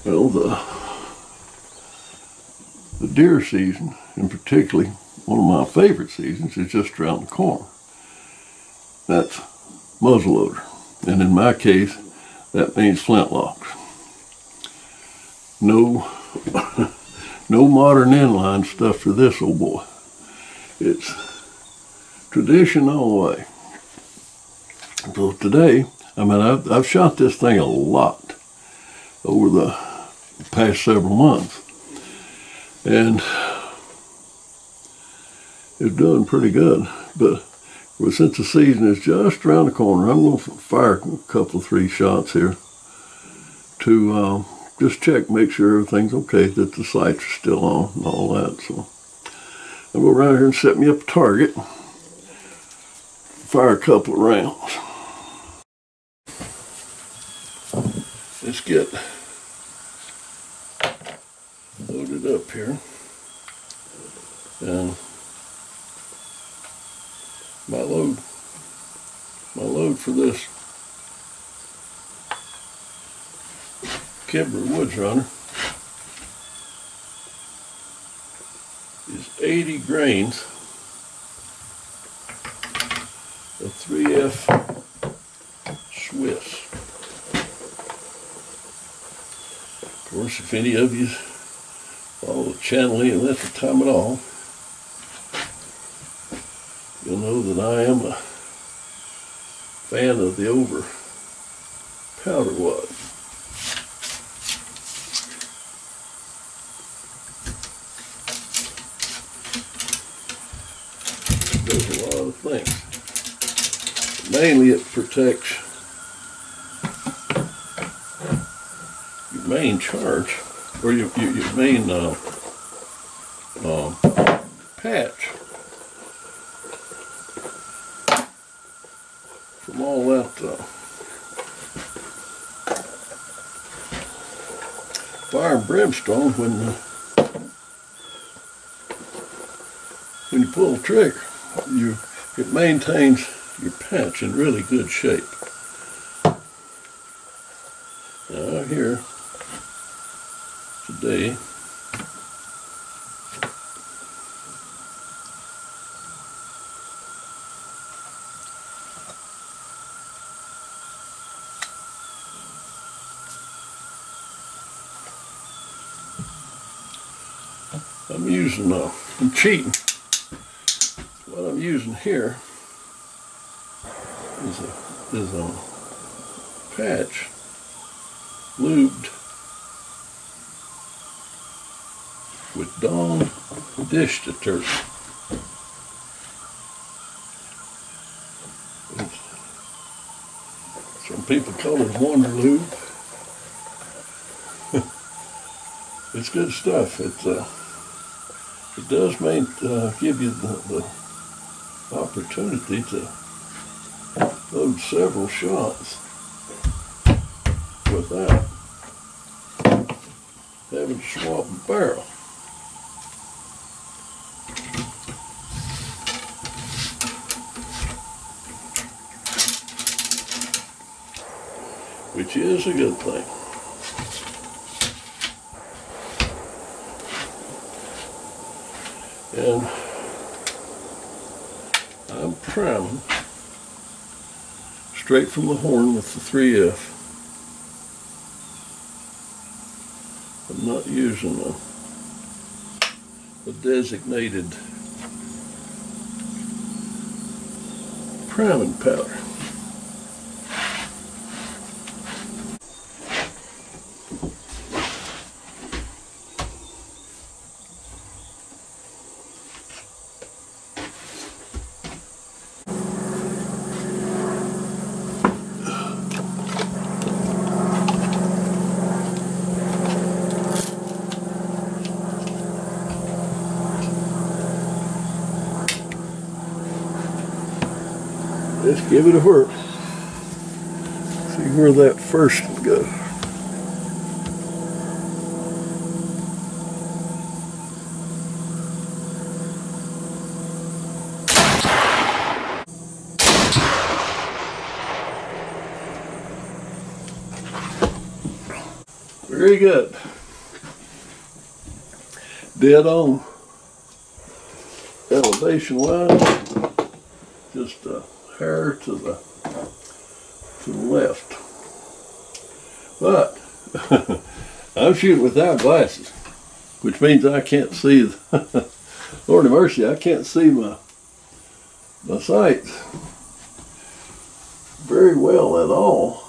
Well, the deer season, and particularly one of my favorite seasons, is just around the corner. That's muzzleloader, and in my case, that means flintlocks. No, no modern inline stuff for this old boy. It's tradition all the way. So today, I mean, I've shot this thing a lot over the past several months, and it's doing pretty good. But since the season is just around the corner, I'm going to fire a couple, 3 shots here to just check, make sure everything's okay, that the sights are still on and all that. So I'll go around here and set me up a target, fire a couple of rounds. Let's get loaded up here, and my load for this Kibler Woods Runner is 80 grains of 3F Swiss. Of course, if any of you follow the channel any length of time at all, you'll know that I am a fan of the over powder wad. It does a lot of things. Mainly it protects your main charge, or your main patch from all that fire and brimstone when you pull the trigger. It maintains your patch in really good shape. Now here today, I'm cheating. What I'm using here is a patch lubed with Dawn dish detergent. Some people call it Wonder Lube. It's good stuff. It does give you the opportunity to load several shots without having to swap a barrel. Which is a good thing. And I'm priming straight from the horn with the 3F. I'm not using a designated priming powder. Let's give it a whirl. See where that first one goes. Very good. Dead on elevation wise, just a hair to the left. But I'm shooting without glasses, which means I can't see Lord have mercy, I can't see my sights very well at all.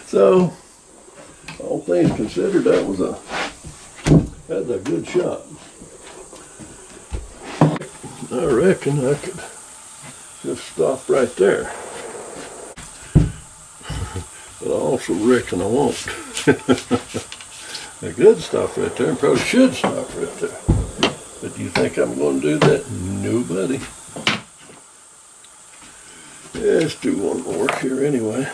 So, all things considered, that's a good shot. I reckon I could just stop right there. But I also reckon I won't. I could stop right there and probably should stop right there. But do you think I'm going to do that? Nobody. Yeah, let's do one more here anyway.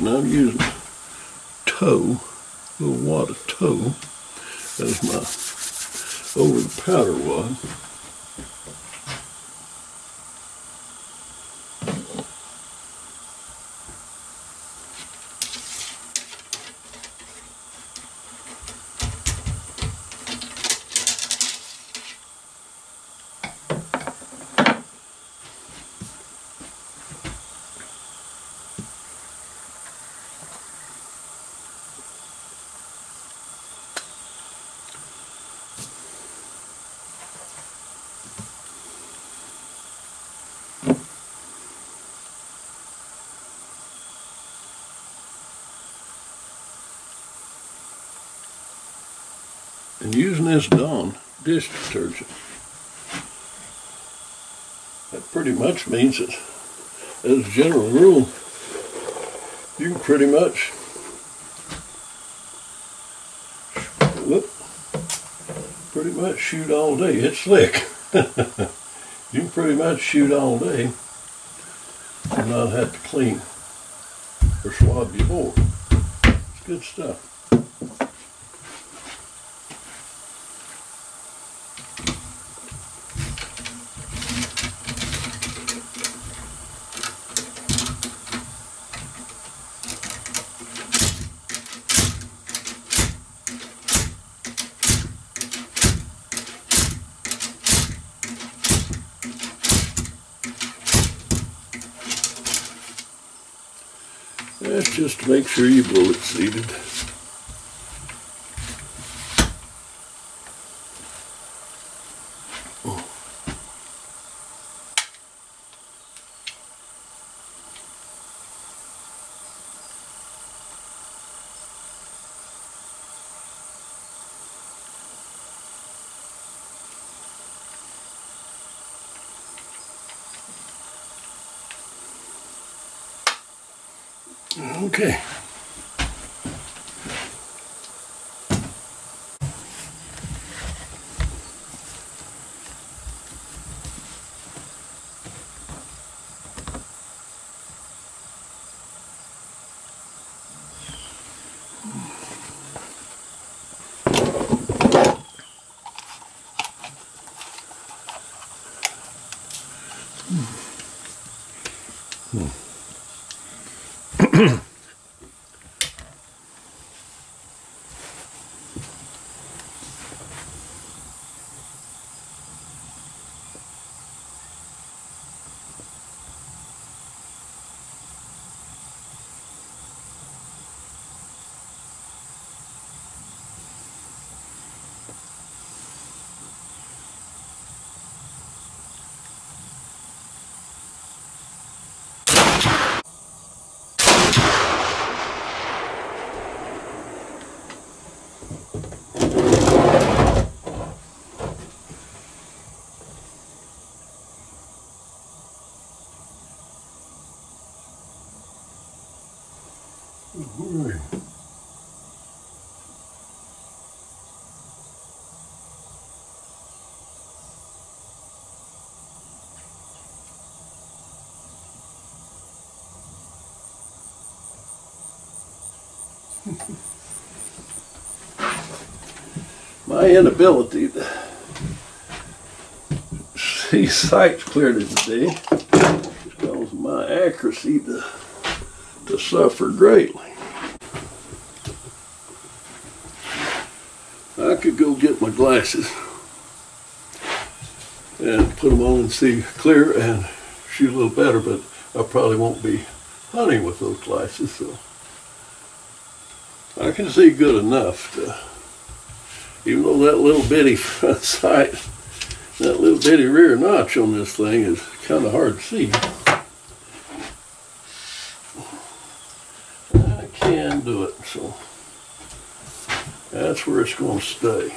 I'm using toe, a little wad of toe as my over the powder wad. And using this Dawn dish detergent, that pretty much means that, as a general rule, you can pretty much shoot all day. It's slick. You can pretty much shoot all day and not have to clean or swab your board. It's good stuff. That's just to make sure your bullet's seated. Okay. Hooray. My inability to see sights clearly today is causing my accuracy to suffer greatly. I could go get my glasses and put them on and see clear and shoot a little better, but I probably won't be hunting with those glasses, so I can see good enough to, even though that little bitty front sight, that little bitty rear notch on this thing is kind of hard to see. I can do it, so that's where it's going to stay.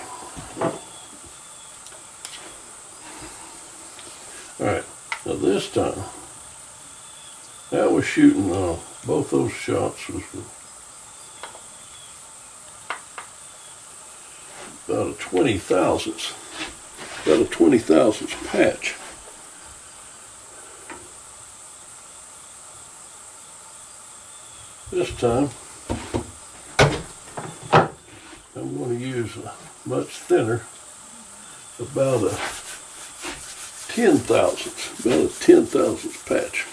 Alright, now this time, that was shooting, both those shots was about a 20 thousandths, about a 20 thousandths patch. This time, I'm going to use a much thinner, about a 10 thousandths, about a 10 thousandths patch.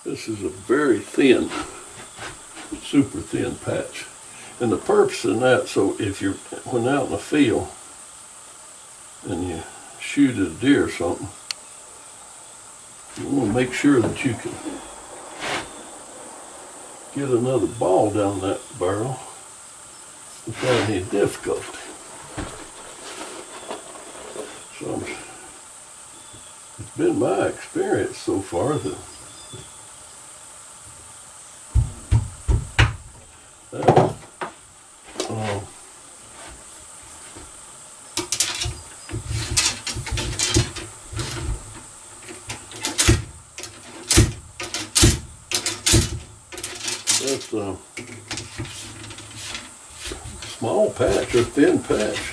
This is a very thin, super thin patch. And the purpose in that, so if you're, when out in the field and you shoot at a deer or something, you want to make sure that you can get another ball down that barrel without any difficulty. So it's been my experience so far that that's a small patch or thin patch.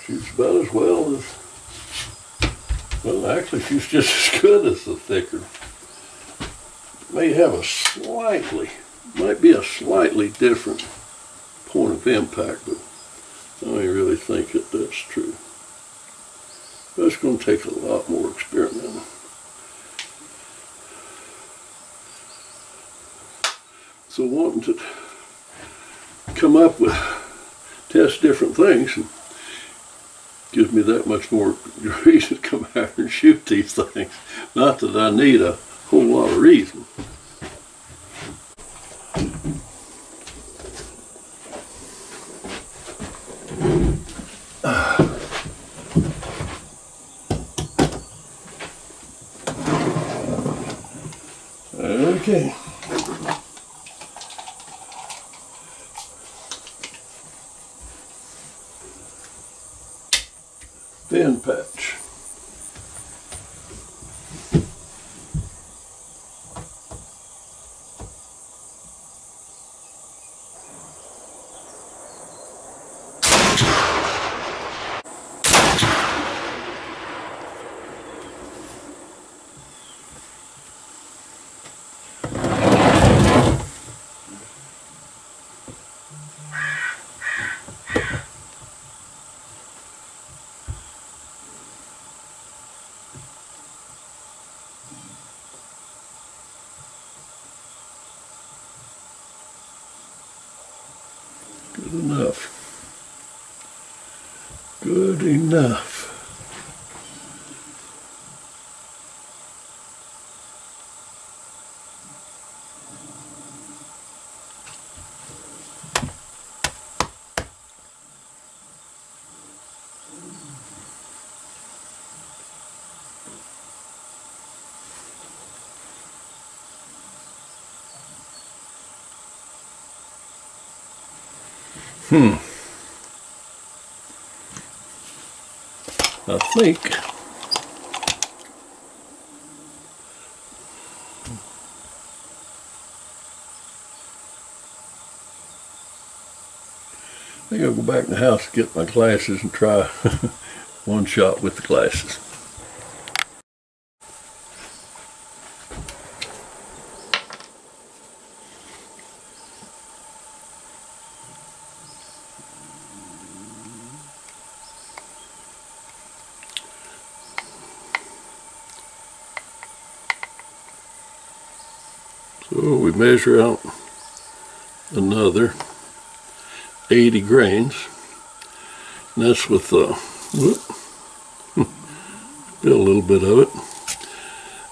Shoots about as well as, well, actually shoots just as good as the thicker. May have a slightly, might be a slightly different point of impact, but I don't really think that that's true. That's going to take a lot more experimenting. So wanting to come up with, test different things, and gives me that much more reason to come out and shoot these things. Not that I need a whole lot of reason. Okay. Thin patch. Good enough. Good enough. I think I'll go back in the house and get my glasses and try one shot with the glasses. So we measure out another 80 grains, and that's with still a little bit of it.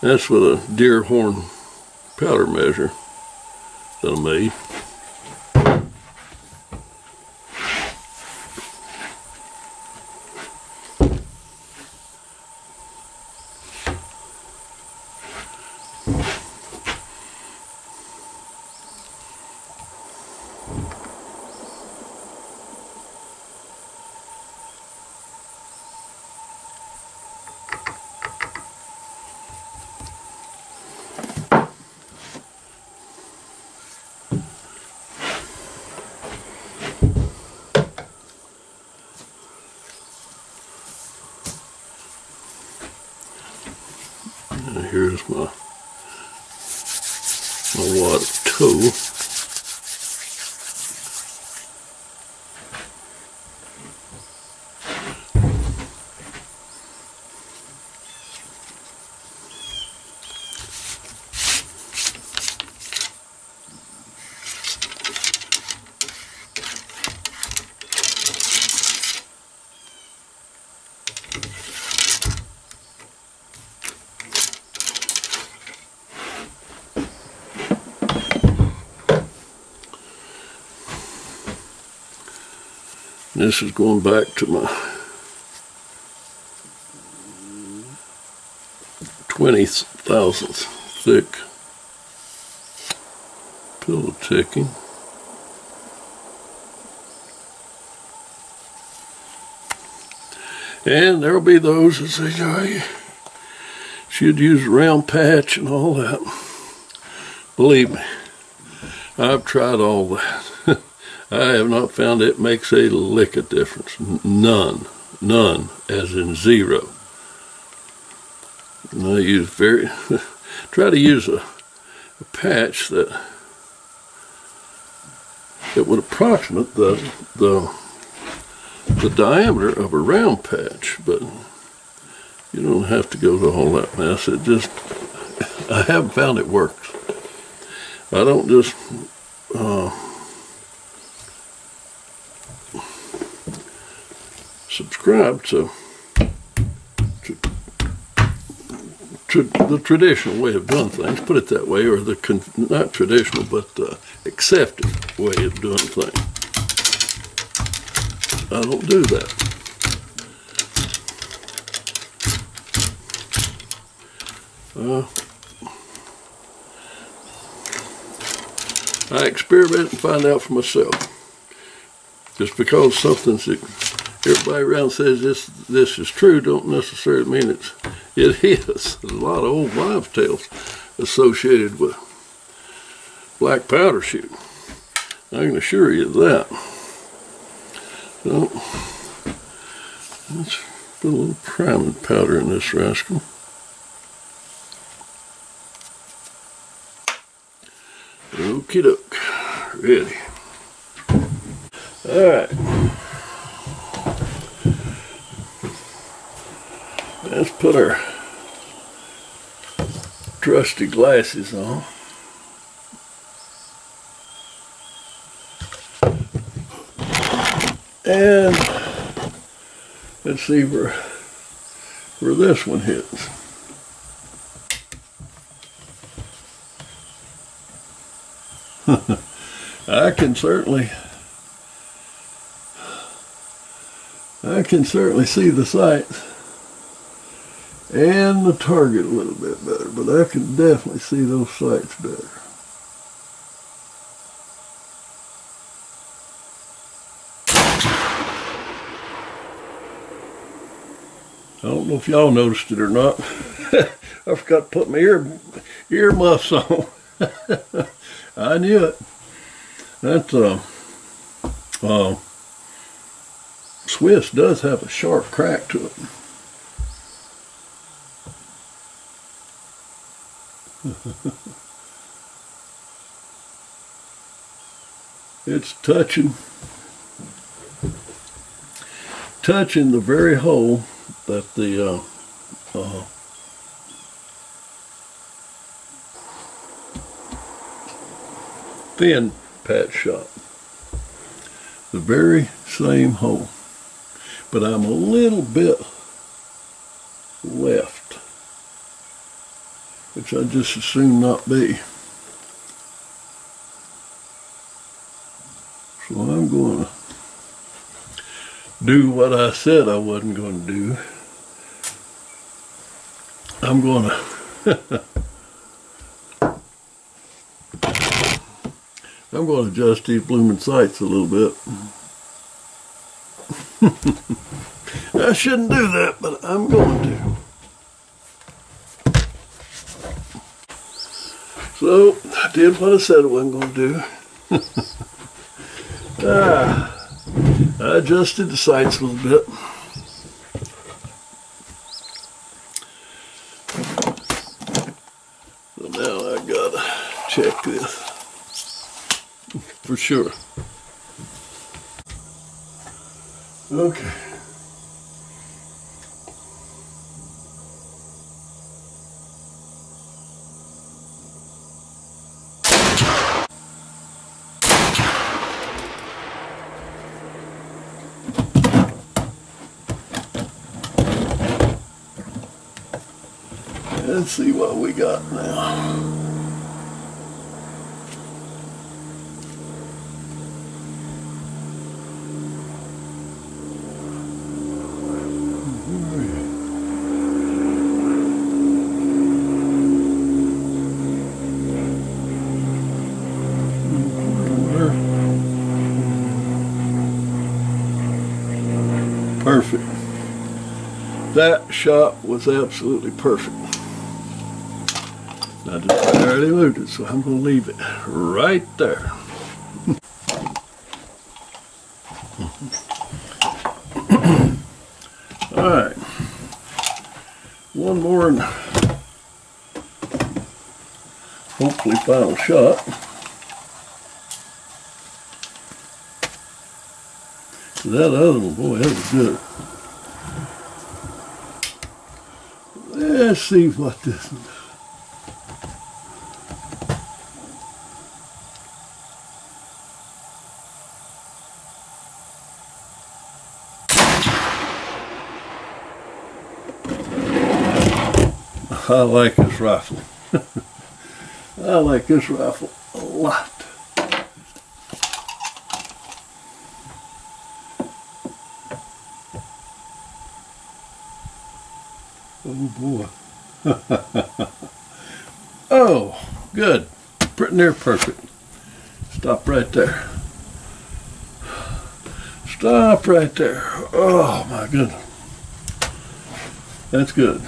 That's with a deer horn powder measure that I made. And here's my wad of tow. This is going back to my 20,000th thick pillow ticking. And there'll be those that say, oh, you should use a round patch and all that. Believe me, I've tried all that. I have not found it makes a lick of difference. None, as in zero. And I use try to use a patch that would approximate the diameter of a round patch, but you don't have to go to all that mess. It just, I haven't found it works. I don't just subscribe to the traditional way of doing things, put it that way, or the not traditional but accepted way of doing things. I don't do that. I experiment and find out for myself. Just because something's everybody around says this is true, don't necessarily mean it is. There's a lot of old wives' tales associated with black powder shooting. I can assure you of that. So let's put a little priming powder in this rascal. Okie doke, ready. All right. Let's put our trusty glasses on. And let's see where this one hits. I can certainly see the sights and the target a little bit better, but I can definitely see those sights better. I don't know if y'all noticed it or not. I forgot to put my earmuffs on. I knew it. That Swiss does have a sharp crack to it. It's touching the very hole that the thin patch shot. The very same hole. But I'm a little bit left, which I just as soon not be. So I'm going to do what I said I wasn't going to do. I'm going to adjust these blooming sights a little bit. I shouldn't do that, but I'm going to. So, I did what I said I wasn't going to do. I adjusted the sights a little bit. So now I gotta check this for sure. Okay. Let's see what we got now. Perfect. That shot was absolutely perfect. I just barely moved it, so I'm going to leave it right there. All right. One more and hopefully final shot. That other one, boy, that was good. Let's see what this one does. I like this rifle. I like this rifle a lot. Oh boy. Oh, good. Pretty near perfect. Stop right there. Stop right there. Oh my goodness. That's good.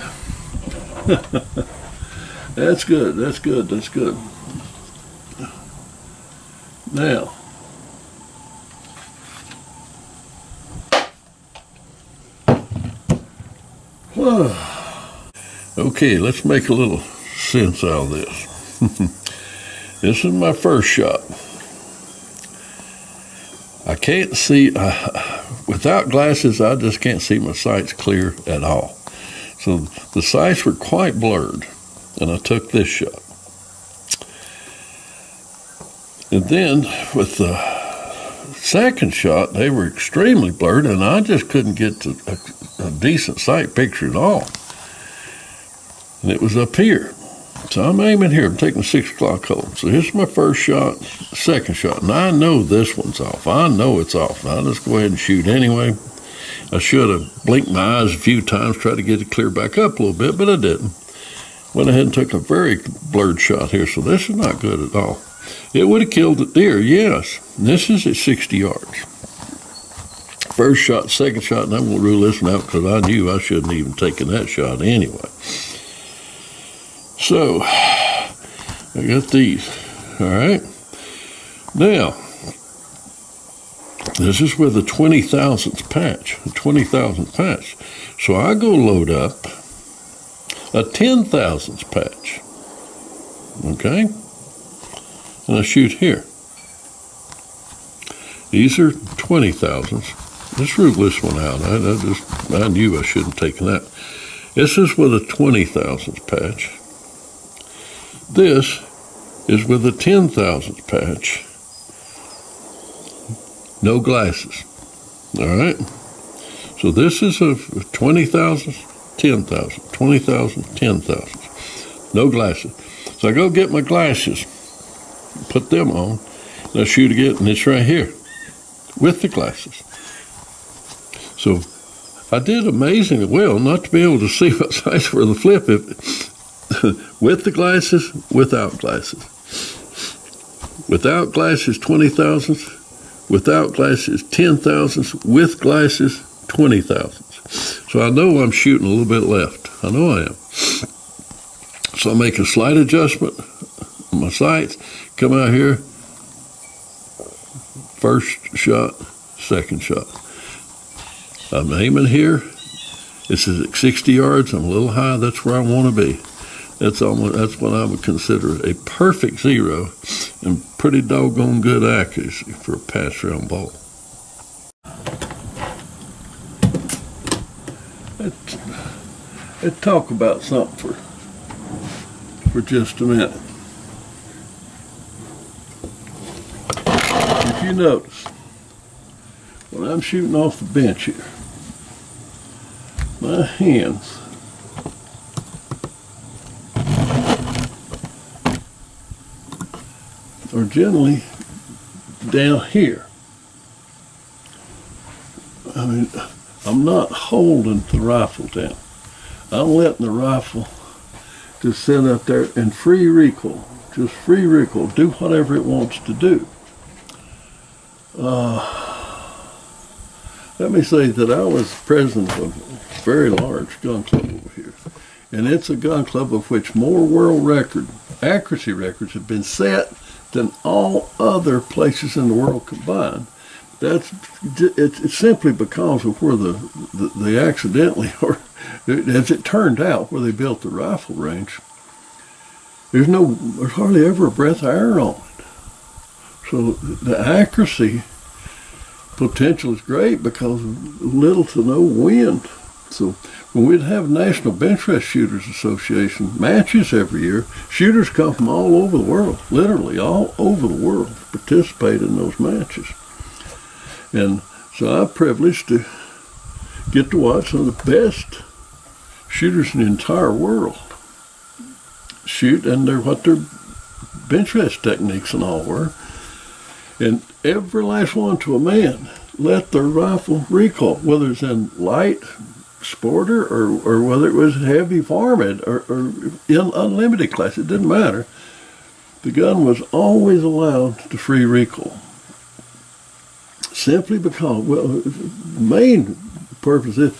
That's good, that's good, that's good. Now, okay, let's make a little sense out of this. This is my first shot. I can't see, without glasses, I just can't see my sights clear at all. So the sights were quite blurred, and I took this shot. And then with the second shot, they were extremely blurred, and I just couldn't get to a decent sight picture at all. And it was up here. So I'm aiming here. I'm taking a 6 o'clock hole. So here's my first shot, second shot. And I know this one's off. I know it's off. I'll just go ahead and shoot anyway. I should have blinked my eyes a few times, tried to get it clear back up a little bit, but I didn't. Went ahead and took a very blurred shot here, so this is not good at all. It would have killed the deer, yes. This is at 60 yards. first shot, second shot, and I'm going to rule this one out because I knew I shouldn't even taken that shot anyway. So, I got these. All right. Now, this is with a 20,000th patch, a 20,000th patch. So I go load up a 10,000th patch. Okay? And I shoot here. These are 20,000s. Let's rule this one out. I knew I shouldn't have taken that. This is with a 20,000th patch. This is with a 10,000th patch. No glasses. All right? So this is a 20,000, 10,000, 20,000, 10,000. No glasses. So I go get my glasses, put them on, and I shoot again, and it's right here with the glasses. So I did amazingly well not to be able to see what size for the flip with the glasses, without glasses. Without glasses, 20,000s. Without glasses, 10,000s. With glasses, 20,000s. So I know I'm shooting a little bit left. I know I am. So I make a slight adjustment on my sights, come out here, first shot, second shot. I'm aiming here. This is at 60 yards. I'm a little high. That's where I want to be. That's what I would consider a perfect zero and pretty doggone good accuracy for a pass round ball. Let's talk about something for just a minute. If you notice, when I'm shooting off the bench here, my hands are generally down here. I mean, I'm not holding the rifle down. I'm letting the rifle just sit up there and free recoil, just free recoil, do whatever it wants to do. Let me say that I was president of a very large gun club over here, and it's a gun club of which more world record, accuracy records have been set than all other places in the world combined. It's simply because of where they accidentally, or as it turned out, where they built the rifle range. There's hardly ever a breath of air on it. So the accuracy potential is great because of little to no wind. So when we'd have National Bench Rest Shooters Association matches every year, shooters come from all over the world, literally all over the world, to participate in those matches. And so I'm privileged to get to watch some of the best shooters in the entire world shoot, and what their bench rest techniques and all were. And every last one to a man let their rifle recoil, whether it's in light sporter or whether it was heavy varmint or in unlimited class, it didn't matter. The gun was always allowed to free recoil. Simply because, well, the main purpose is,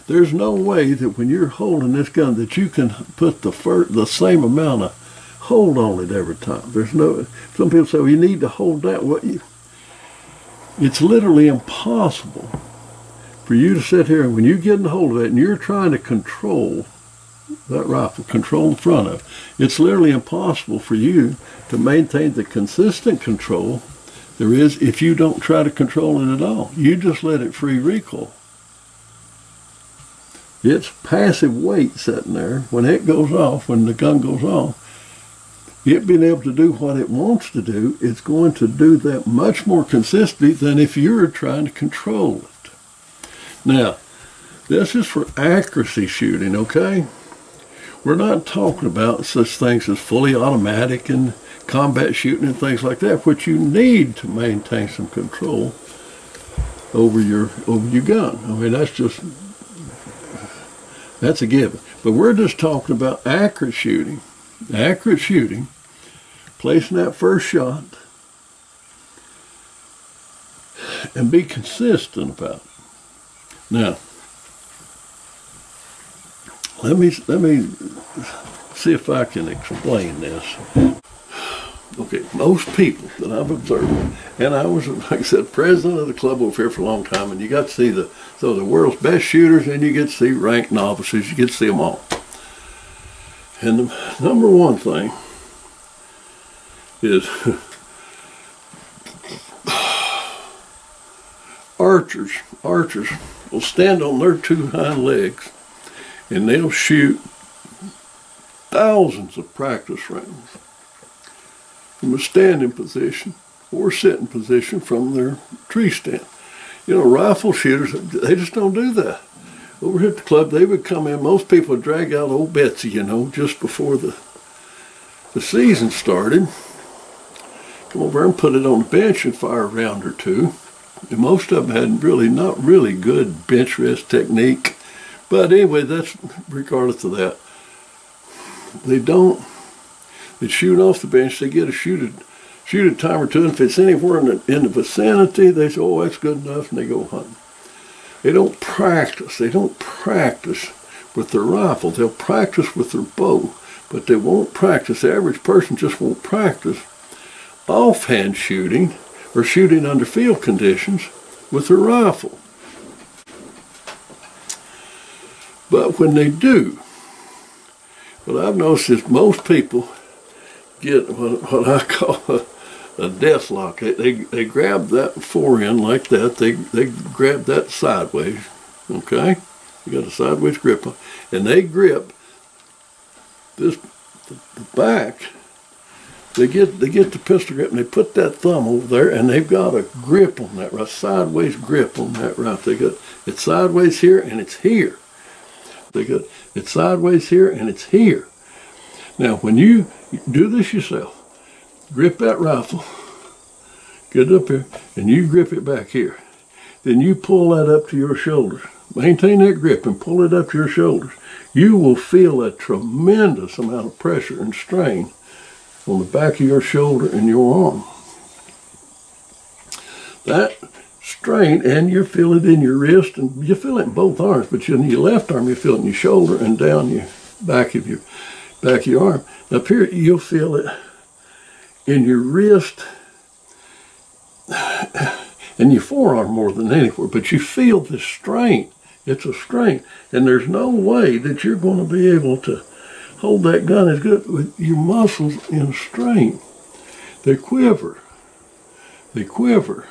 there's no way that when you're holding this gun that you can put the same amount of hold on it every time. There's no, some people say, well, you need to hold that. It's literally impossible for you to sit here and when you get in hold of it and you're trying to control that rifle, control the front of it, it's literally impossible for you to maintain the consistent control there is if you don't try to control it at all. You just let it free recoil. It's passive weight sitting there. When it goes off, when the gun goes off, it being able to do what it wants to do, it's going to do that much more consistently than if you're trying to control it. Now, this is for accuracy shooting, okay? We're not talking about such things as fully automatic and combat shooting and things like that, which you need to maintain some control over your gun. I mean, that's a given. But we're just talking about accurate shooting. Accurate shooting, placing that first shot, and be consistent about it. Now, let me see if I can explain this. Okay, most people that I've observed, and I was, like I said, president of the club over here for a long time, and you got to see the world's best shooters, and you get to see ranked novices, you get to see them all. And the number one thing is archers will stand on their two hind legs and they'll shoot thousands of practice rounds from a standing position or sitting position from their tree stand. You know, rifle shooters, they just don't do that. Over here at the club, they would come in, most people would drag out old Betsy, you know, just before the season started. Come over and put it on the bench and fire a round or two. And most of them had not really good bench rest technique. But anyway, that's regardless of that. They shoot off the bench, they get a shoot a time or two, and if it's anywhere in the vicinity, they say, oh, that's good enough, and they go hunting. They don't practice with their rifle. They'll practice with their bow, but they won't practice. The average person just won't practice offhand shooting or shooting under field conditions with their rifle. But when they do, what I've noticed is most people get what I call a death lock. They grab that forend like that. They grab that sideways, okay? You got a sideways grip on, and they grip the back. They get the pistol grip and they put that thumb over there and they've got a grip on that, right, sideways grip on that right. They got it sideways here and it's here. They got it sideways here and it's here. Now when you do this yourself, grip that rifle, get it up here, and you grip it back here. Then you pull that up to your shoulders. Maintain that grip and pull it up to your shoulders. You will feel a tremendous amount of pressure and strain on the back of your shoulder and your arm. That strain, and you feel it in your wrist, and you feel it in both arms, but in your left arm you feel it in your shoulder and down your back of your arm. Up here you'll feel it in your wrist and your forearm more than anywhere, but you feel this strain. It's a strain, and there's no way that you're going to be able to hold that gun as good with your muscles in strain. They quiver. They quiver.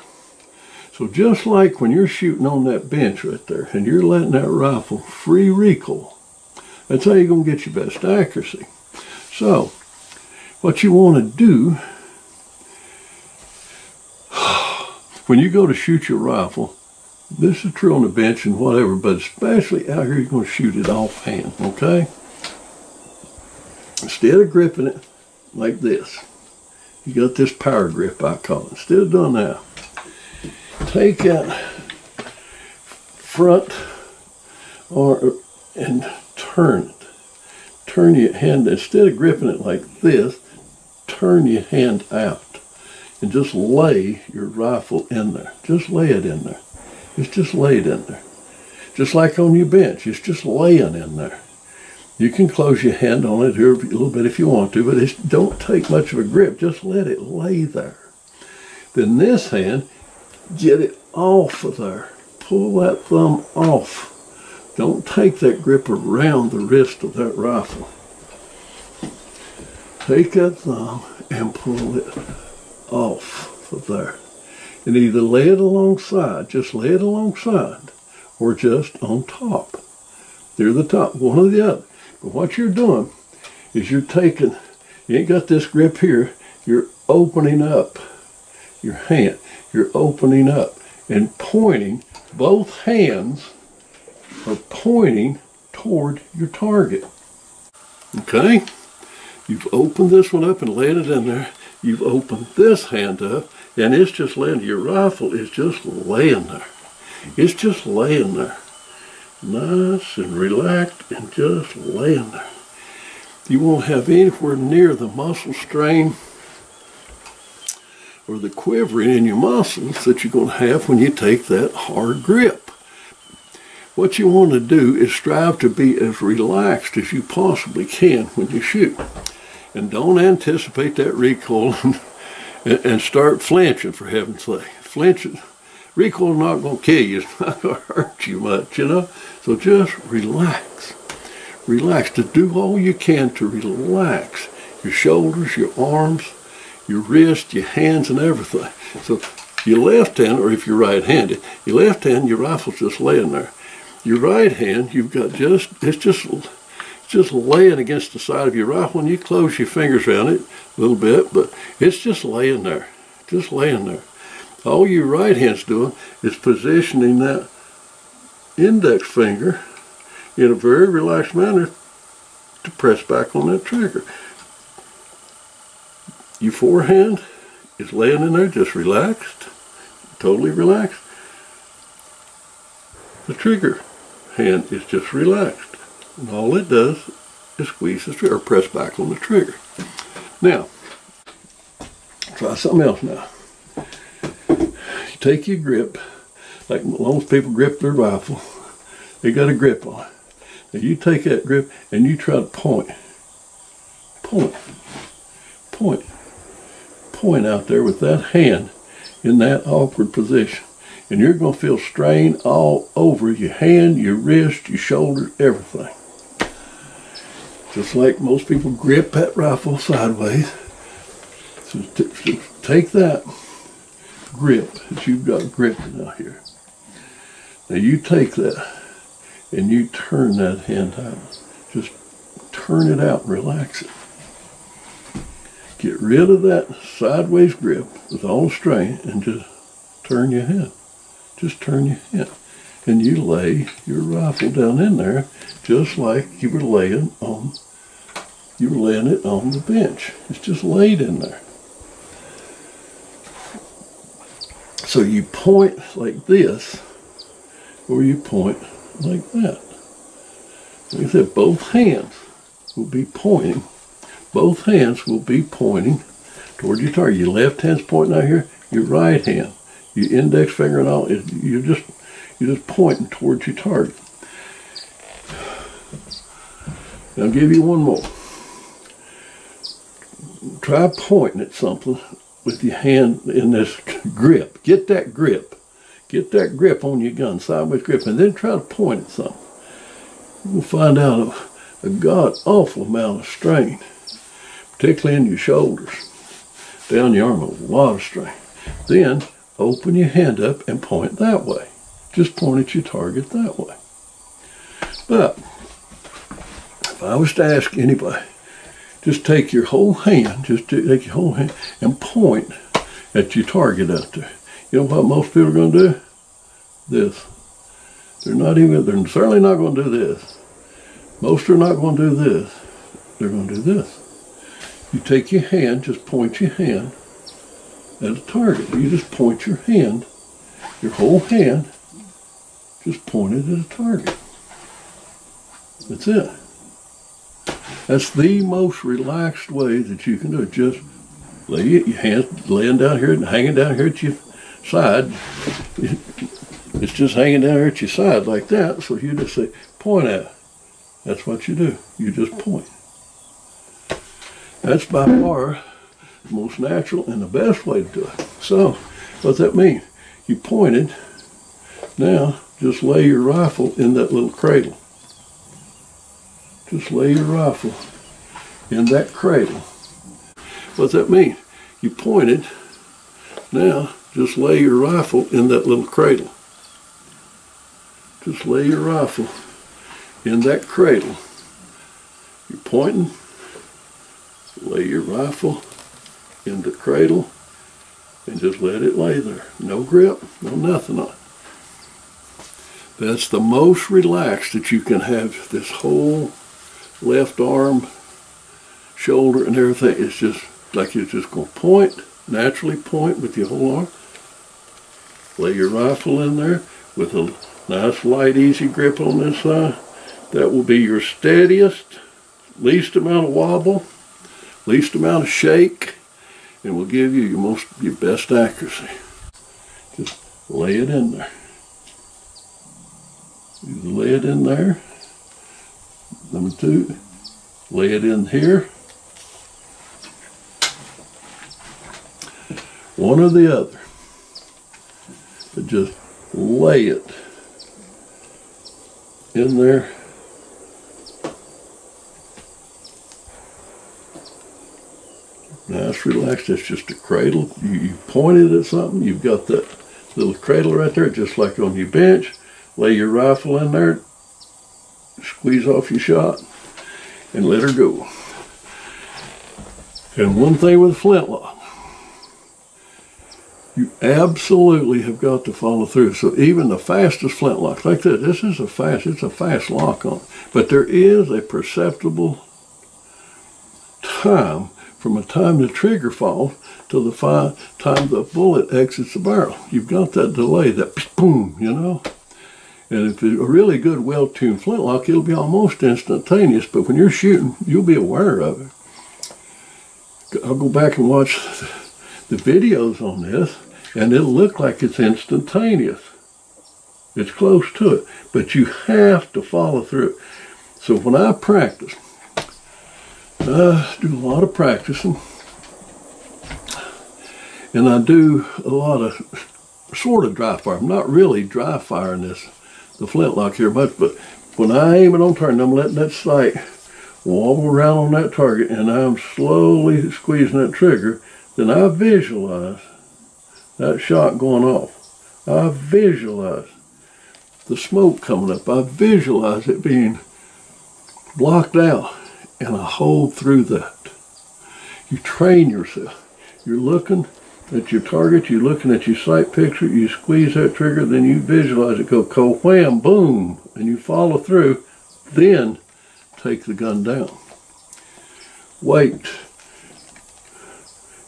So just like when you're shooting on that bench right there and you're letting that rifle free recoil, that's how you're going to get your best accuracy. So what you want to do when you go to shoot your rifle, this is true on the bench and whatever, but especially out here, you're going to shoot it offhand, okay? Instead of gripping it like this, you got this power grip, I call it. Instead of doing that, take that front and turn it. Turn your hand, instead of gripping it like this, turn your hand out and just lay your rifle in there. Just lay it in there. It's just laid in there. Just like on your bench, it's just laying in there. You can close your hand on it here a little bit if you want to, but don't take much of a grip. Just let it lay there. Then this hand, get it off of there. Pull that thumb off. Don't take that grip around the wrist of that rifle. Take that thumb and pull it off of there. And either lay it alongside, just lay it alongside, or just on top. Near the top, one or the other. But what you're doing is you're taking, you ain't got this grip here, you're opening up your hand. You're opening up and pointing, both hands are pointing toward your target. Okay? You've opened this one up and laid it in there. You've opened this hand up and it's just laying, your rifle is just laying there. It's just laying there. Nice and relaxed and just laying there. You won't have anywhere near the muscle strain or the quivering in your muscles that you're going to have when you take that hard grip. What you want to do is strive to be as relaxed as you possibly can when you shoot. And don't anticipate that recoil and start flinching, for heaven's sake. Flinching, recoil is not going to kill you. It's not going to hurt you much, you know. So just relax. Relax. To do all you can to relax your shoulders, your arms, your wrist, your hands, and everything. So your left hand, or if you're right-handed, your left hand, your rifle's just laying there. Your right hand, you've got it's just laying against the side of your rifle, and you close your fingers around it a little bit, but it's just laying there, just laying there. All your right hand's doing is positioning that index finger in a very relaxed manner to press back on that trigger. Your forehand is laying in there just relaxed, totally relaxed. The trigger hand is just relaxed. And all it does is squeeze the trigger, or press back on the trigger. Now, try something else now. You take your grip, like most people grip their rifle, they got a grip on it. Now you take that grip and you try to point out there with that hand in that awkward position. And you're going to feel strain all over your hand, your wrist, your shoulder, everything. Just like most people grip that rifle sideways. So take that grip that you've got gripping out here. Now you take that and you turn that hand out. Just turn it out and relax it. Get rid of that sideways grip with all the strain and just turn your hand. Just turn your hand. And you lay your rifle down in there just like you were laying it on the bench. It's just laid in there. So you point like this, or you point like that. Like I said, both hands will be pointing. Both hands will be pointing toward your target. Your left hand's pointing out here. Your right hand, your index finger and all, you're just pointing towards your target. Now I'll give you one more. Try pointing at something with your hand in this grip. Get that grip. Get that grip on your gun, sideways grip, and then try to point at something. You'll find out a god-awful amount of strain, particularly in your shoulders, down your arm, a lot of strain. Then open your hand up and point that way. Just point at your target that way. But if I was to ask anybody, just take your whole hand, and point at your target out there. You know what most people are going to do? This. They're certainly not going to do this. Most are not going to do this. They're going to do this. You take your hand, just point your hand at a target. You just point your hand, your whole hand, just pointed at a target. That's it. That's the most relaxed way that you can do it. Just lay your hands laying down here and hanging down here at your side. It's just hanging down here at your side like that. So you just say, point at it. That's what you do. You just point. That's by far the most natural and the best way to do it. So, what's that mean? You pointed. Now, just lay your rifle in that little cradle. Just lay your rifle in that cradle. What's that mean? You pointed. Now, just lay your rifle in that little cradle. Just lay your rifle in that cradle. You're pointing. Lay your rifle in the cradle and just let it lay there. No grip, no nothing on it. That's the most relaxed that you can have. This whole left arm, shoulder, and everything. It's just like you're just going to point, naturally point with your whole arm. Lay your rifle in there with a nice, light, easy grip on this side. That will be your steadiest, least amount of wobble, least amount of shake, and will give you your best accuracy. Just lay it in there. You lay it in there. Number 2, lay it in here. One or the other. But just lay it in there. Nice, relaxed. It's just a cradle. You pointed at something. You've got that little cradle right there, just like on your bench. Lay your rifle in there. Squeeze off your shot and let her go. And one thing with a flintlock, you absolutely have got to follow through. So even the fastest flintlock, like this is it's a fast lock on it. But there is a perceptible time from the time the trigger falls to the time the bullet exits the barrel. You've got that delay, that boom, you know. And if it's a really good, well-tuned flintlock, it'll be almost instantaneous. But when you're shooting, you'll be aware of it. I'll go back and watch the videos on this, and it'll look like it's instantaneous. It's close to it, but you have to follow through. So when I practice, I do a lot of practicing, and I do a lot of sort of dry fire. I'm not really dry firing the flintlock here much, but when I aim it on target, I'm letting that sight wobble around on that target, and I'm slowly squeezing that trigger, then I visualize that shot going off. I visualize the smoke coming up. I visualize it being blocked out, and I hold through that. You train yourself. You're looking at your target, you're looking at your sight picture, you squeeze that trigger, then you visualize it go wham, boom, and you follow through, then take the gun down. Wait.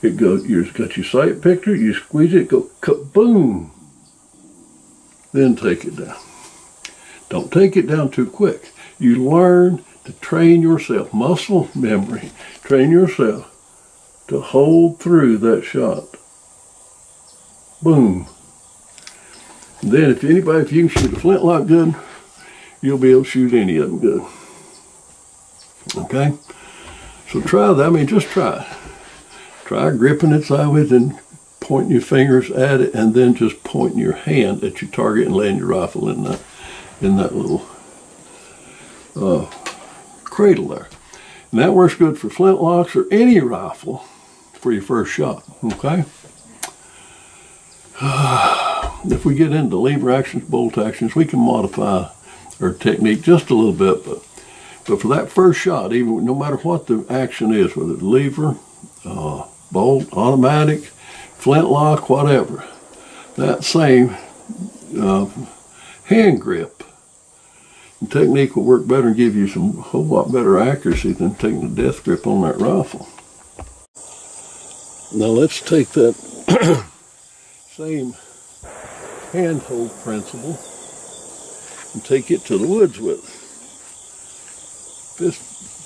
It goes, you've got your sight picture, you squeeze it, go kaboom, then take it down. Don't take it down too quick. You learn to train yourself, muscle memory, train yourself to hold through that shot. Boom. And then if you can shoot a flintlock good, you'll be able to shoot any of them good. Okay? So try that. I mean, just try it. Try gripping it sideways and pointing your fingers at it, and then just pointing your hand at your target and laying your rifle in that little cradle there. And that works good for flintlocks or any rifle for your first shot. Okay? If we get into lever actions, bolt actions, we can modify our technique just a little bit, but for that first shot, even no matter what the action is, whether it's lever, bolt, automatic, flintlock, whatever, that same hand grip and technique will work better and give you a whole lot better accuracy than taking the death grip on that rifle. Now let's take that same handhold principle and take it to the woods with us.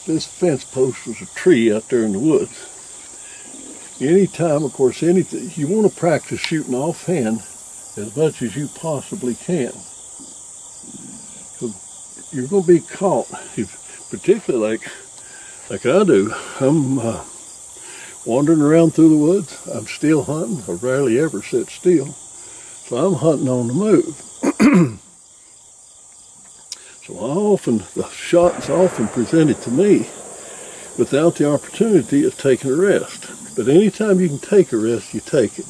This fence post was a tree out there in the woods. Anytime, of course, anything you want to practice shooting offhand as much as you possibly can. You're going to be caught, particularly like I do. I'm wandering around through the woods. I'm still hunting. I rarely ever sit still. So I'm hunting on the move. So the shot's often presented to me without the opportunity of taking a rest. But anytime you can take a rest, you take it.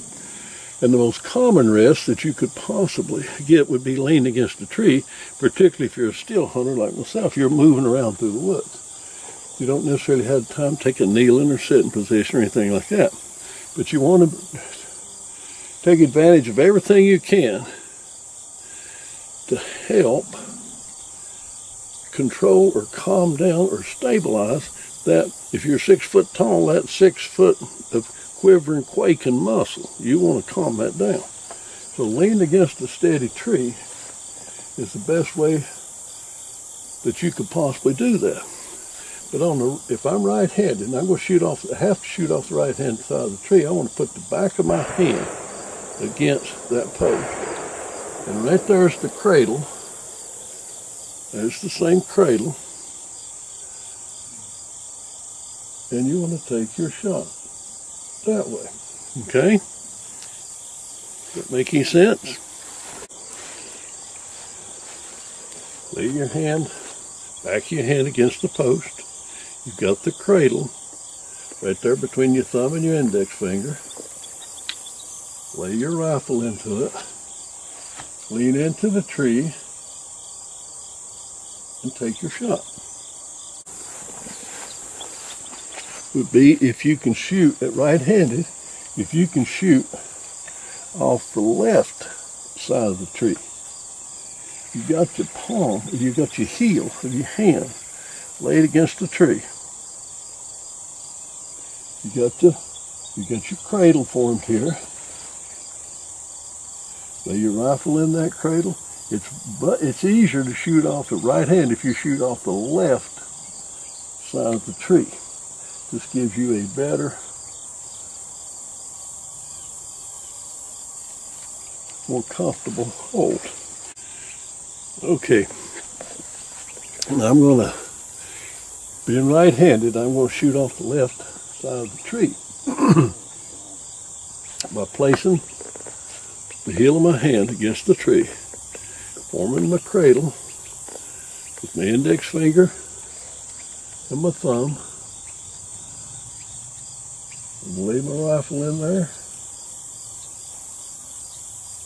And the most common rest that you could possibly get would be leaning against a tree, particularly if you're a still hunter like myself. You're moving around through the woods. You don't necessarily have time to take a kneeling or sitting position or anything like that. But you want to take advantage of everything you can to help control or calm down or stabilize that. If you're 6 foot tall, that 6 foot of quivering, quaking muscle, you want to calm that down. So lean against a steady tree is the best way that you could possibly do that. But if I'm right-handed, and I'm going to I have to shoot off the right-hand side of the tree, I want to put the back of my hand against that post. And right there's the cradle. There's the same cradle. And you want to take your shot that way. Okay? Does that make any sense? Lay your hand, back of your hand against the post. You've got the cradle right there between your thumb and your index finger. Lay your rifle into it. Lean into the tree and take your shot. Would be if you can shoot at right-handed, if you can shoot off the left side of the tree. You got your palm, you got your heel of your hand laid against the tree. You got your cradle formed here. Lay your rifle in that cradle. It's easier to shoot off the right hand if you shoot off the left side of the tree. This gives you a better, more comfortable hold. Okay, now I'm going to, being right-handed, I'm going to shoot off the left side of the tree by placing the heel of my hand against the tree, forming my cradle with my index finger and my thumb, and lay my rifle in there,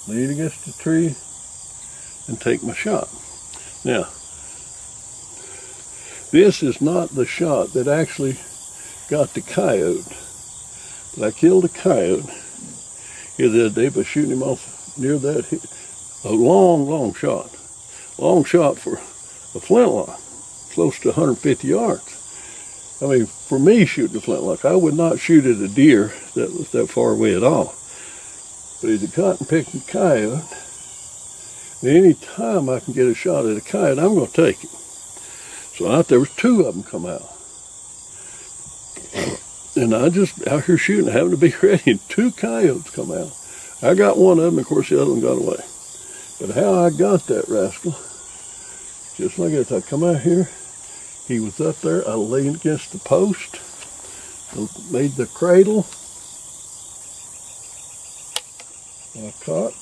lean against the tree, and take my shot. Now, this is not the shot that actually got the coyote, but I killed a coyote here the other day by shooting him off near that, a long shot for a flintlock, close to 150 yards. I mean, for me shooting a flintlock, I would not shoot at a deer that was that far away at all. But he's a cotton-picking coyote. And any time I can get a shot at a coyote, I'm going to take it. So out there was two of them come out. And I just out here shooting, having to be ready, and two coyotes come out. I got one of them, of course the other one got away. But how I got that rascal, just like this, I come out here, he was up there, I leaned against the post, made the cradle, I cocked,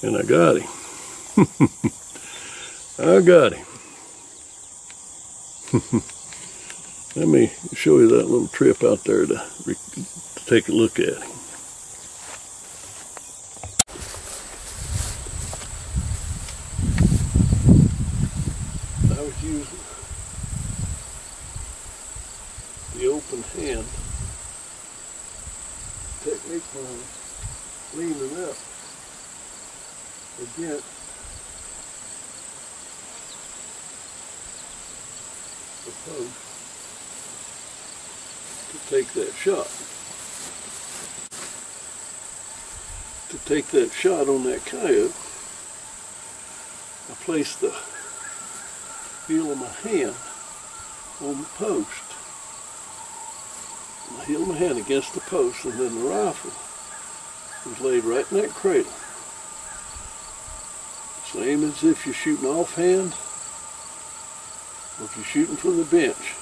and I got him. I got him. Let me show you that little trip out there to take a look at him. I was using the open hand technique when I was leaning up against the post to take that shot. To take that shot on that coyote, I placed the heel of my hand on the post. My heel of my hand against the post, and then the rifle was laid right in that cradle. Same as if you're shooting offhand, or if you're shooting from the bench.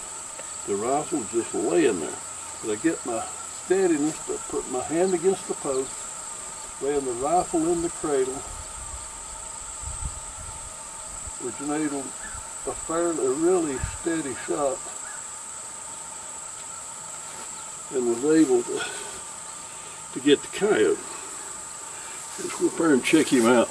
The rifle is just laying there. But I get my steadiness by putting my hand against the post, laying the rifle in the cradle, which enabled a really steady shot, and was able to get the coyote. Let's go up there and check him out.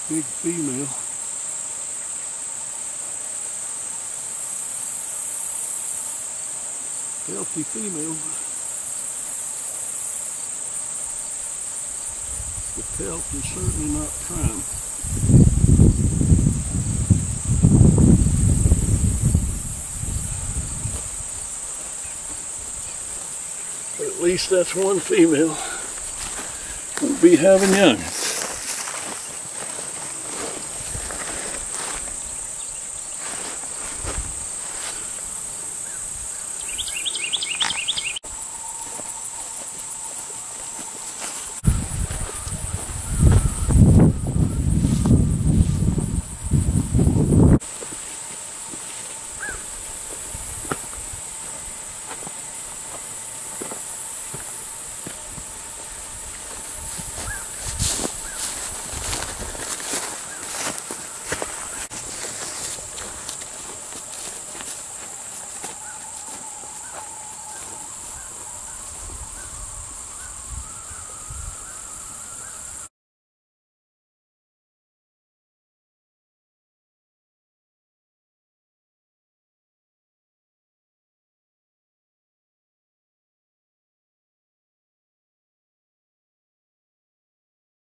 Big female. Healthy female. The pelt is certainly not prime. But at least that's one female. We'll be having young.